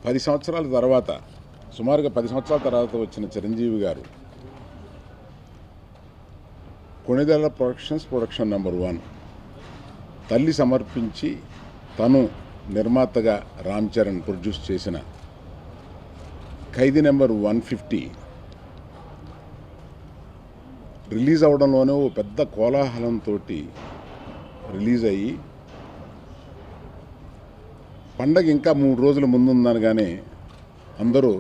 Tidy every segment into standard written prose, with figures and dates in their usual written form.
10 సంవత్సరాల తర్వాత, సుమారుగా 10 సంవత్సరాల తర్వాత వచ్చిన చిరంజీవి గారు కొణిదెల ప్రొడక్షన్ నెంబర్ 1 తల్లి సమర్పించి తను నిర్మాతగా రామ్ చరణ్ ప్రొడ్యూస్ చేసిన ఖైదీ నెంబర్ 150 రిలీజ్ అవడంలోనే ఓ పెద్ద కోలాహలంతో రిలీజ్ అయ్యి పండగ ఇంకా 3 రోజుల ముందుందనగానే అందరూ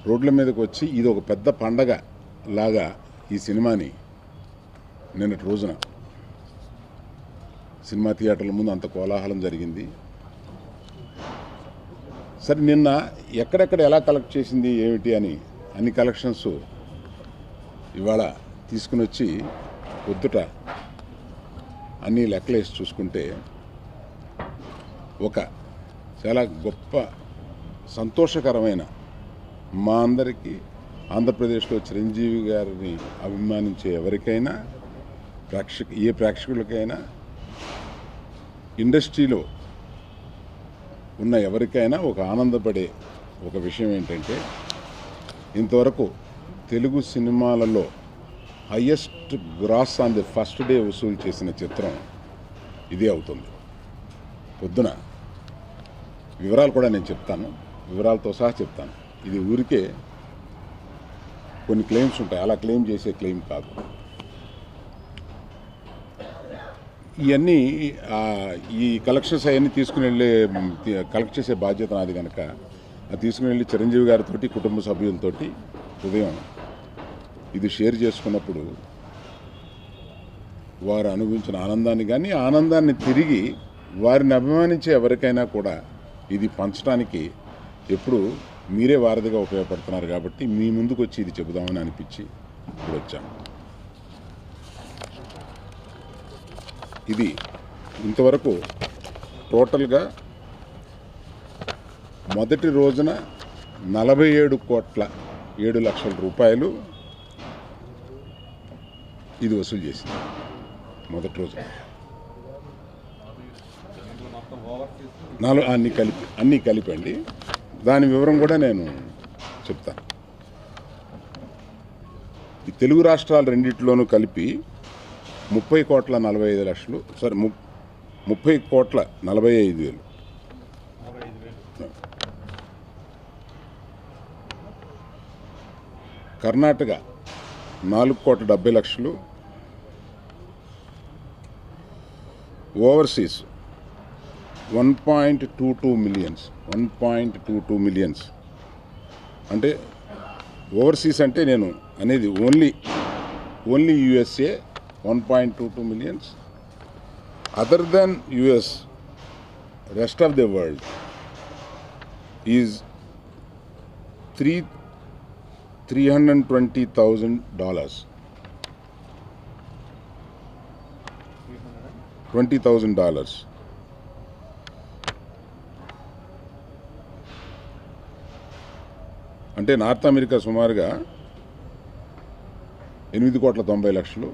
రోడ్ల మీదకి వచ్చి ఇది ఒక పెద్ద పండగ లాగా ఈ సినిమాని నిన్నటి రోజున సినిమా థియేటర్ల ముందు అంత కోలాహలం జరిగింది. సరే, నిన్న ఎక్కడెక్కడ ఎలా కలెక్ట్ చేసింది ఏమిటి అని అన్ని కలెక్షన్స్ ఇవాళ తీసుకుని వచ్చి పొద్దుట అన్నీ లెక్కలేసి చూసుకుంటే ఒక చాలా గొప్ప సంతోషకరమైన, మా అందరికీ ఆంధ్రప్రదేశ్లో చిరంజీవి గారిని అభిమానించే ఎవరికైనా ఏ ప్రేక్షకులకైనా ఇండస్ట్రీలో ఉన్న ఎవరికైనా ఒక ఆనందపడే ఒక విషయం ఏంటంటే, ఇంతవరకు తెలుగు సినిమాలలో highest gross on the first day వసూలు చేసిన చిత్రం ఇదే అవుతుంది. పొద్దున వివరాలు కూడా నేను చెప్తాను, వివరాలతో సహా చెప్తాను. ఇది ఊరికే కొన్ని క్లెయిమ్స్ ఉంటాయి, అలా క్లెయిమ్ చేసే క్లెయిమ్ కాదు. ఇవన్నీ ఈ కలెక్షన్స్ అవన్నీ తీసుకుని వెళ్ళే కలెక్ట్ చేసే బాధ్యత నాది కనుక అది తీసుకుని వెళ్ళి చిరంజీవి గారితో కుటుంబ సభ్యులతోటి ఉదయం ఇది షేర్ చేసుకున్నప్పుడు వారు అనుభవించిన ఆనందాన్ని కానీ ఆనందాన్ని తిరిగి వారిని అభిమానించే ఎవరికైనా కూడా ఇది పంచడానికి ఎప్పుడు మీరే వారధిగా ఉపయోగపడుతున్నారు కాబట్టి మీ ముందుకు వచ్చి ఇది చెబుదామని అనిపించి ఇప్పుడు వచ్చాను. ఇది ఇంతవరకు టోటల్గా మొదటి రోజున 47,07,00,000 రూపాయలు ఇది వసూలు చేసింది మొదటి రోజు. అన్నీ కలిపండి. దాని వివరం కూడా నేను చెప్తాను. ఈ తెలుగు రాష్ట్రాలు రెండిట్లోనూ కలిపి 30,45,00,000, సారీ 30,45,000. Karnataka 4,70,00,000, overseas 1.22 millions. అంటే ఓవర్సీస్ అంటే నేను అనేది only USA 1.22 millions. Other than US, rest of the world is $320,000. $20,000. అంటే నార్త్ అమెరికా సుమారుగా 8,90,00,000,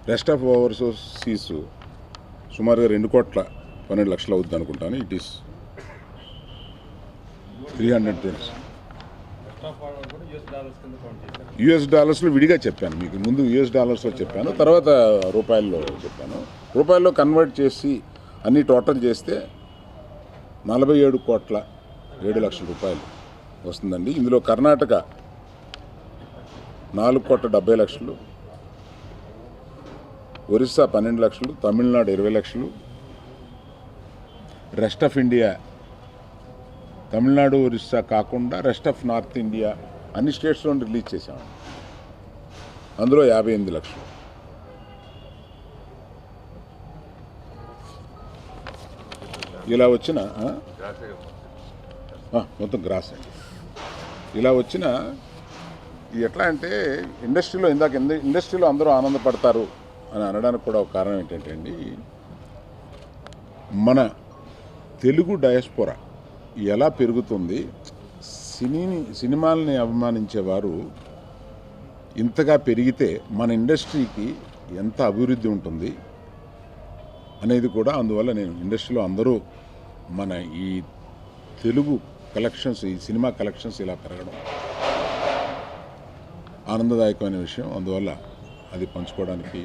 రెస్ట్ ఆఫ్ ఓవర్సీస్ సుమారుగా 2,12,00,000 అవుద్ది అనుకుంటాను. It is 310. యుఎస్ డాలర్స్లో విడిగా చెప్పాను మీకు ముందు, యుఎస్ డాలర్స్లో చెప్పాను, తర్వాత రూపాయల్లో చెప్పాను. రూపాయల్లో కన్వర్ట్ చేసి అన్నీ టోటల్ చేస్తే 47,07,00,000 రూపాయలు వస్తుందండి. ఇందులో Karnataka 4,70,00,000, Orissa 12,00,000, Tamil Nadu 20,00,000, rest of India Tamil Nadu Orissa కాకుండా రెస్ట్ ఆఫ్ నార్త్ ఇండియా అన్ని స్టేట్స్లో రిలీజ్ చేశాము. అందులో 58,00,000. ఇలా వచ్చిన మొత్తం గ్రాస్ అండి. ఇలా వచ్చిన ఎట్లా అంటే ఇండస్ట్రీలో అందరూ ఆనందపడతారు అని అనడానికి కూడా ఒక కారణం ఏంటంటే అండి, మన తెలుగు డయాస్పోరా ఎలా పెరుగుతుంది, సినిమాలని అభిమానించేవారు ఇంతగా పెరిగితే మన ఇండస్ట్రీకి ఎంత అభివృద్ధి ఉంటుంది అనేది కూడా. అందువల్ల నేను ఇండస్ట్రీలో అందరూ మన ఈ తెలుగు కలెక్షన్స్, ఈ సినిమా కలెక్షన్స్ ఇలా పెరగడం ఆనందదాయకమైన విషయం. అందువల్ల అది పంచుకోవడానికి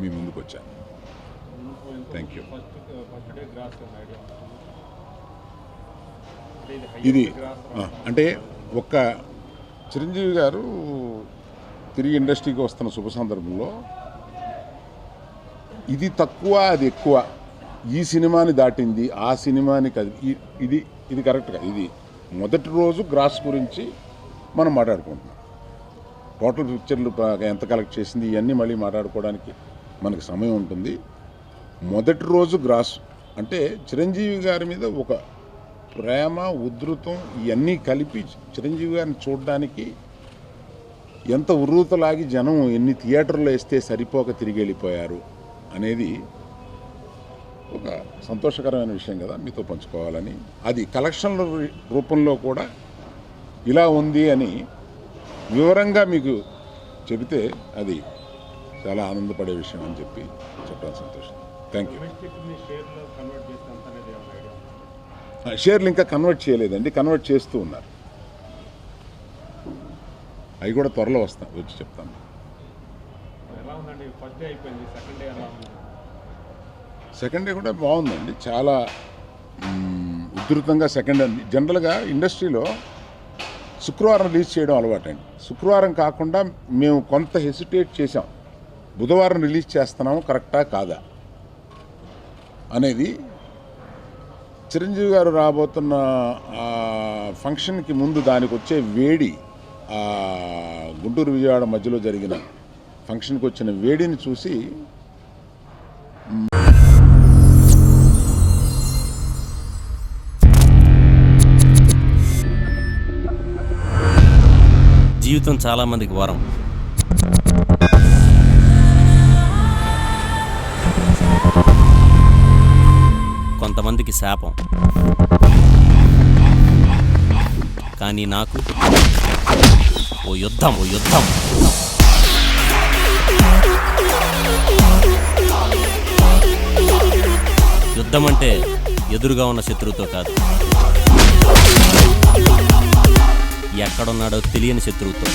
మీ ముందుకు వచ్చాను. Thank you. ఇది అంటే ఒక్క చిరంజీవి గారు తిరిగి ఇండస్ట్రీకి వస్తున్న శుభ సందర్భంలో ఇది తక్కువ అది ఎక్కువ, ఈ సినిమాని దాటింది ఆ సినిమాని కాదు, ఇది కరెక్ట్గా ఇది మొదటి రోజు గ్రాస్ గురించి మనం మాట్లాడుకుంటున్నాం. టోటల్ పిక్చర్లు ఎంత కలెక్ట్ చేసింది ఇవన్నీ మళ్ళీ మాట్లాడుకోవడానికి మనకు సమయం ఉంటుంది. మొదటి రోజు గ్రాస్ అంటే చిరంజీవి గారి మీద ఒక ప్రేమ, ఉధృతం ఇవన్నీ కలిపి చిరంజీవి గారిని చూడడానికి ఎంత ఉర్రూతలాగి జనం ఎన్ని థియేటర్లో వేస్తే సరిపోక తిరిగి వెళ్ళిపోయారు అనేది ఒక సంతోషకరమైన విషయం కదా, మీతో పంచుకోవాలని. అది కలెక్షన్ల రూపంలో కూడా ఇలా ఉంది అని వివరంగా మీకు చెబితే అది చాలా ఆనందపడే విషయం అని చెప్పి చెప్పడం సంతోషం. Thank you. షేర్లు ఇంకా కన్వర్ట్ చేయలేదండి, కన్వర్ట్ చేస్తూ ఉన్నారు. అవి కూడా త్వరలో వచ్చి చెప్తాను. సెకండ్ డే కూడా బాగుందండి, చాలా ఉధృతంగా. సెకండ్ డే జనరల్గా ఇండస్ట్రీలో శుక్రవారం రిలీజ్ చేయడం అలవాటండి. శుక్రవారం కాకుండా మేము కొంత హెసిటేట్ చేసాం, బుధవారం రిలీజ్ చేస్తున్నాము కరెక్టా కాదా అనేది. చిరంజీవి గారు రాబోతున్న ఫంక్షన్కి ముందు దానికి వచ్చే వేడి, గుంటూరు విజయవాడ మధ్యలో జరిగిన ఫంక్షన్కి వచ్చిన వేడిని చూసి జీవితం చాలామందికి వరం, కొంతమందికి శాపం. కానీ నాకు ఓ యుద్ధం. యుద్ధం అంటే ఎదురుగా ఉన్న శత్రువుతో కాదు, ఎక్కడున్నాడో తెలియని శత్రువుతో.